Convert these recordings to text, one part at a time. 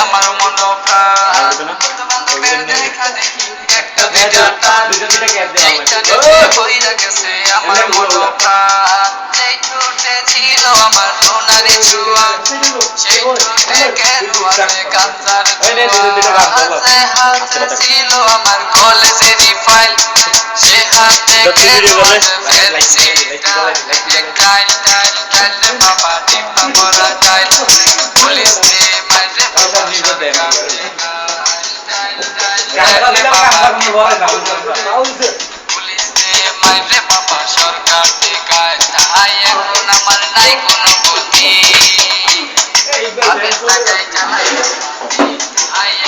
আমার মন প্রাণ দেখা দেখি একটা দুইটা টান হইয়া গেছে আমার মন প্রাণ সেই ঠোঁটে ছিল আমার সোনারি ছোঁয়া সেই ঠোঁটে কেন আছে কাঁচার ছোঁয়া হাতে হাতে ছিল আমার কলেজেরই ফাইল সে হাতে কেন আছে ফেন্সি টাইল টাইল টাইল রে বাবা টিপা মরা টাইল পুলিশ রে মাইরে বাবা পুলিশ রে মাইরে বাবা সরকার টেকায় তাই এখন আমার নাই কোনো গতি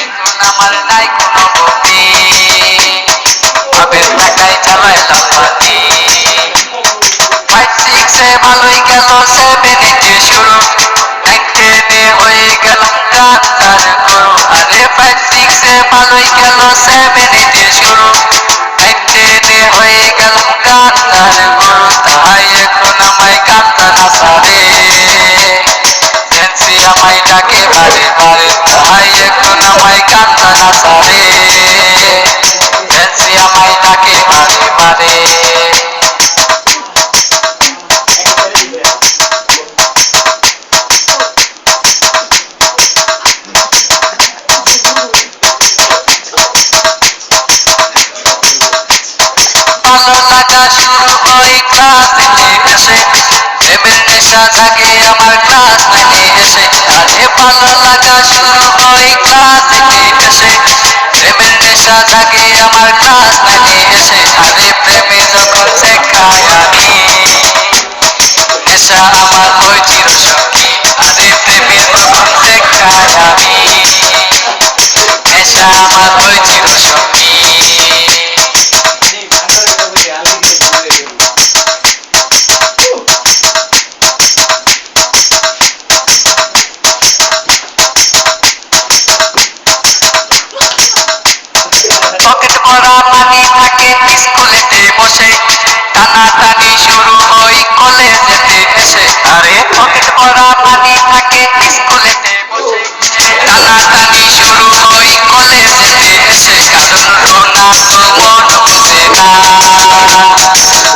এখন আমার নাই কোনো গতি আবের টাকায় চালাইলাম পাতি 5-6 ভালোই গেল 7-8 শুরু 9-10 হয়ে গেলাম কান্তার গরু আরে 5-6 ভালোই গেল 7-8 শুরু 9-10 হয়ে গেলাম কান্তার গরু তাই এখন আমায় কান্তা না সারে ফ্যান্সি আমায় ডাকে বারে বারে তাই এখন আমায় কান্তা না সারে ফ্যান্সি আমায় ডাকে বারে বারে ভালো লাগা শুরু হয় ক্লাস 8 এসে প্রেমের নেশা জাগে আমার ক্লাস 9 এসে আরে ভালো লাগা শুরু হয় ক্লাস 8 এসে প্রেমের নেশা জাগে আমার ক্লাস 9 এসে আরে প্রেমে যখন শেখায় আমি নেশা আমার হয় চিরসঙ্গী আরে প্রেমে যখন শেখায় আমি নেশা আমার হয় চিরসঙ্গী পকেট ভরা পানি থাকে স্কুলেতে বসে টানাটানি শুরু হয় কলেজেতে এসে আরে পকেট ভরা পানি থাকে স্কুলেতে বসে টানাটানি শুরু হয় কলেজেতে এসে কারণ রোনা তো মন বুঝে না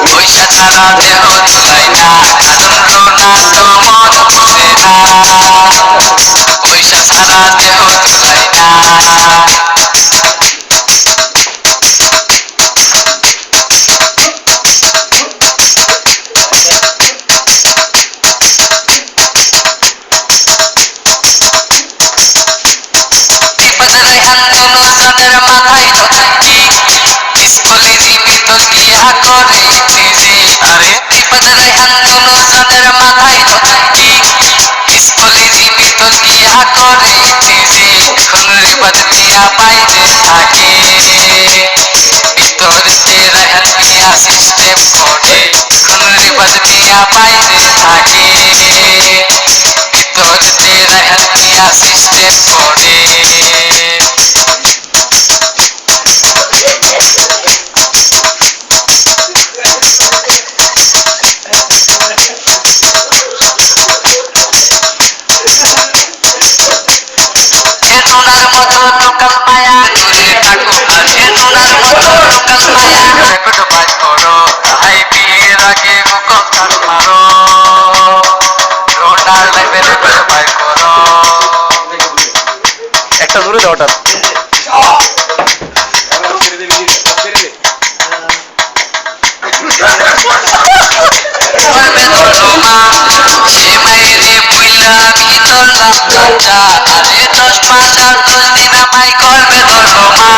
পয়সা ছাড়া দেহ চলাই না কারণ রোনা তো মন বুঝে না পয়সা ছাড়া দেহ চলাই না সাদের মাথায় ছুটি স্কুলেরই ভিতর গিয়া করে ইংরেজি আরে বিপদ রায়হান দুনো সাদের মাথায় ছুটি স্কুলেরই ভিতর গিয়া করে ইংরেজি এখন রিবাদ মিয়া বাইরে থাকে ভিতরতে রায়হান মিয়া সিস্টেম করে এখন রিবাদ মিয়া বাইরে থাকে ভিতরতে রায়হান মিয়া সিস্টেম করে নুনার মতো লোকাল মায়া দূরে থাকো আর নুনার মতো লোকাল মায়া রেকর্ড বাজ করো হাই বিয়ের আগে মুখস্থান মারো রোডার লাইভে রেকর্ড বাজ করো একটা দূরে দাও ওটা সে মায়েরে বুইলা আমি ধরলাম গাঁজা আরে 10 মাস আর 10 দিন আমায় করবে ধরো মা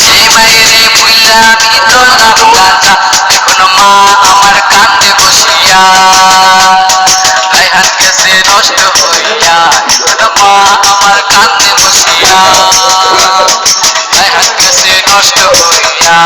সে মায়েরে বুইলা আমি ধরলাম গাঁজা এখন মা আমার কান্দে বসিয়া রায়হান গেছে নষ্ট হইয়া এখন মা আমার কান্দে বসিয়া রায়হান গেছে নষ্ট হইয়া